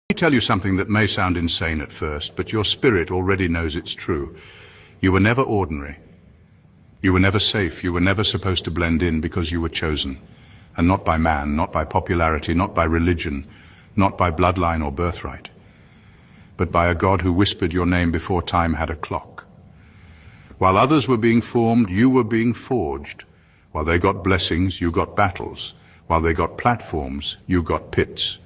Let me tell you something that may sound insane at first, but your spirit already knows it's true. You were never ordinary. You were never safe. You were never supposed to blend in because you were chosen. And not by man, not by popularity, not by religion, not by bloodline or birthright, but by a God who whispered your name before time had a clock. While others were being formed, you were being forged. While they got blessings, you got battles. While they got platforms, you got pits.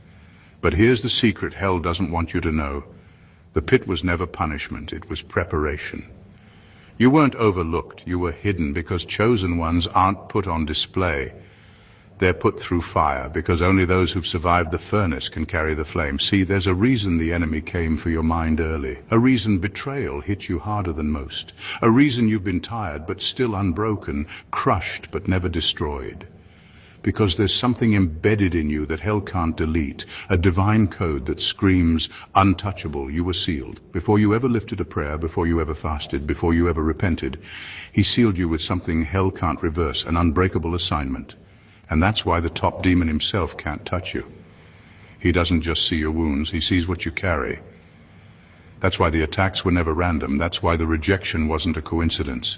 But here's the secret hell doesn't want you to know. The pit was never punishment, it was preparation. You weren't overlooked, you were hidden because chosen ones aren't put on display. They're put through fire because only those who've survived the furnace can carry the flame. See, there's a reason the enemy came for your mind early. A reason betrayal hit you harder than most. A reason you've been tired but still unbroken, crushed but never destroyed. Because there's something embedded in you that hell can't delete, a divine code that screams, untouchable, you were sealed. Before you ever lifted a prayer, before you ever fasted, before you ever repented, he sealed you with something hell can't reverse, an unbreakable assignment. And that's why the top demon himself can't touch you. He doesn't just see your wounds, he sees what you carry. That's why the attacks were never random, that's why the rejection wasn't a coincidence.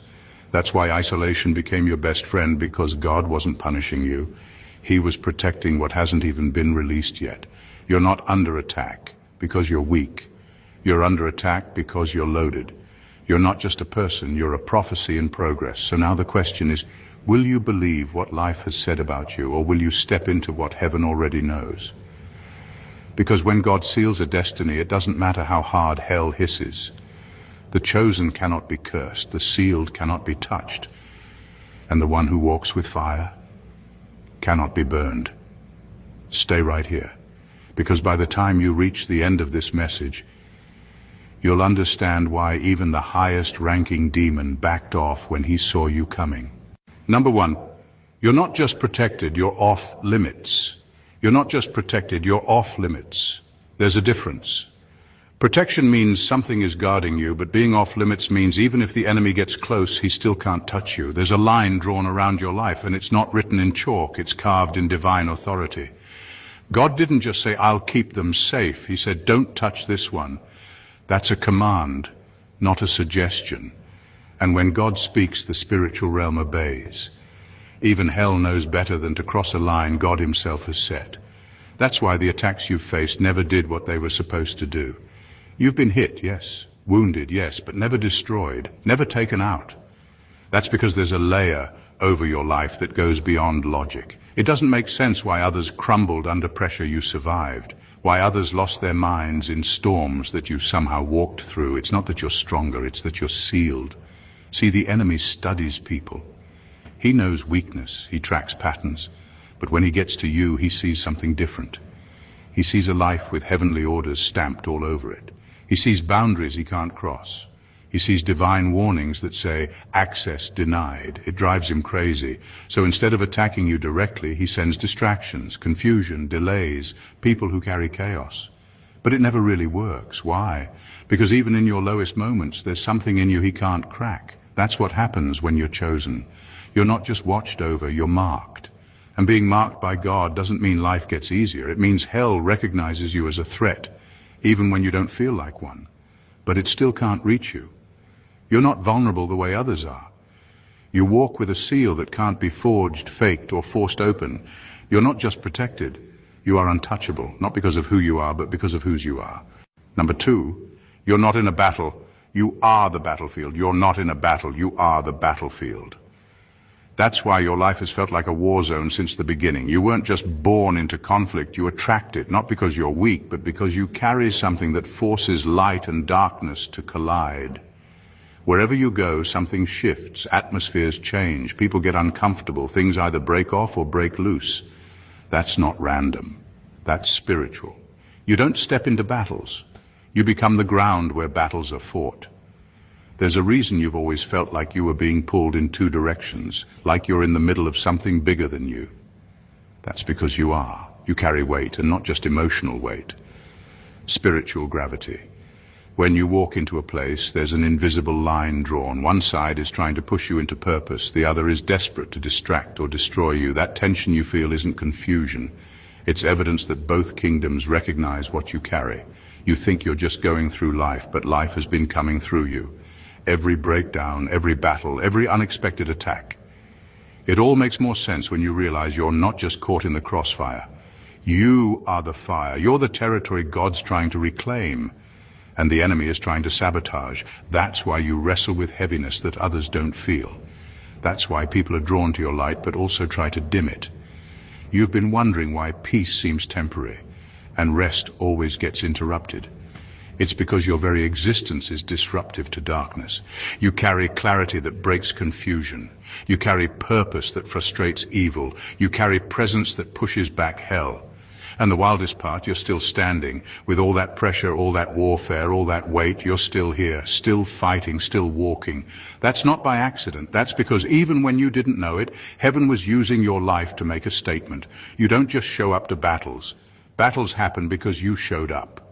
That's why isolation became your best friend, because God wasn't punishing you. He was protecting what hasn't even been released yet. You're not under attack because you're weak. You're under attack because you're loaded. You're not just a person, you're a prophecy in progress. So now the question is, will you believe what life has said about you, or will you step into what heaven already knows? Because when God seals a destiny, it doesn't matter how hard hell hisses. The chosen cannot be cursed, the sealed cannot be touched, and the one who walks with fire cannot be burned. Stay right here, because by the time you reach the end of this message, you'll understand why even the highest-ranking demon backed off when he saw you coming. Number one, you're not just protected, you're off limits. You're not just protected, you're off limits. There's a difference. Protection means something is guarding you, but being off limits means even if the enemy gets close, he still can't touch you. There's a line drawn around your life, and it's not written in chalk, it's carved in divine authority. God didn't just say, I'll keep them safe. He said, don't touch this one. That's a command, not a suggestion. And when God speaks, the spiritual realm obeys. Even hell knows better than to cross a line God himself has set. That's why the attacks you've faced never did what they were supposed to do. You've been hit, yes, wounded, yes, but never destroyed, never taken out. That's because there's a layer over your life that goes beyond logic. It doesn't make sense why others crumbled under pressure you survived, why others lost their minds in storms that you somehow walked through. It's not that you're stronger, it's that you're sealed. See, the enemy studies people. He knows weakness, he tracks patterns, but when he gets to you, he sees something different. He sees a life with heavenly orders stamped all over it. He sees boundaries he can't cross. He sees divine warnings that say, access denied. It drives him crazy. So instead of attacking you directly, he sends distractions, confusion, delays, people who carry chaos. But it never really works. Why? Because even in your lowest moments, there's something in you he can't crack. That's what happens when you're chosen. You're not just watched over, you're marked. And being marked by God doesn't mean life gets easier. It means hell recognizes you as a threat, even when you don't feel like one. But it still can't reach you. You're not vulnerable the way others are. You walk with a seal that can't be forged, faked, or forced open. You're not just protected. You are untouchable, not because of who you are, but because of whose you are. Number two, you're not in a battle. You are the battlefield. You're not in a battle. You are the battlefield. That's why your life has felt like a war zone since the beginning. You weren't just born into conflict, you attract it, not because you're weak, but because you carry something that forces light and darkness to collide. Wherever you go, something shifts, atmospheres change, people get uncomfortable, things either break off or break loose. That's not random, that's spiritual. You don't step into battles, you become the ground where battles are fought. There's a reason you've always felt like you were being pulled in two directions, like you're in the middle of something bigger than you. That's because you are. You carry weight, and not just emotional weight. Spiritual gravity. When you walk into a place, there's an invisible line drawn. One side is trying to push you into purpose, the other is desperate to distract or destroy you. That tension you feel isn't confusion, It's evidence that both kingdoms recognize what you carry. You think you're just going through life, but life has been coming through you. Every breakdown, every battle, every unexpected attack. It all makes more sense when you realize you're not just caught in the crossfire. You are the fire. You're the territory God's trying to reclaim, and the enemy is trying to sabotage. That's why you wrestle with heaviness that others don't feel. That's why people are drawn to your light, but also try to dim it. You've been wondering why peace seems temporary, and rest always gets interrupted. It's because your very existence is disruptive to darkness. You carry clarity that breaks confusion. You carry purpose that frustrates evil. You carry presence that pushes back hell. And the wildest part, you're still standing. With all that pressure, all that warfare, all that weight, you're still here, still fighting, still walking. That's not by accident. That's because even when you didn't know it, heaven was using your life to make a statement. You don't just show up to battles. Battles happen because you showed up.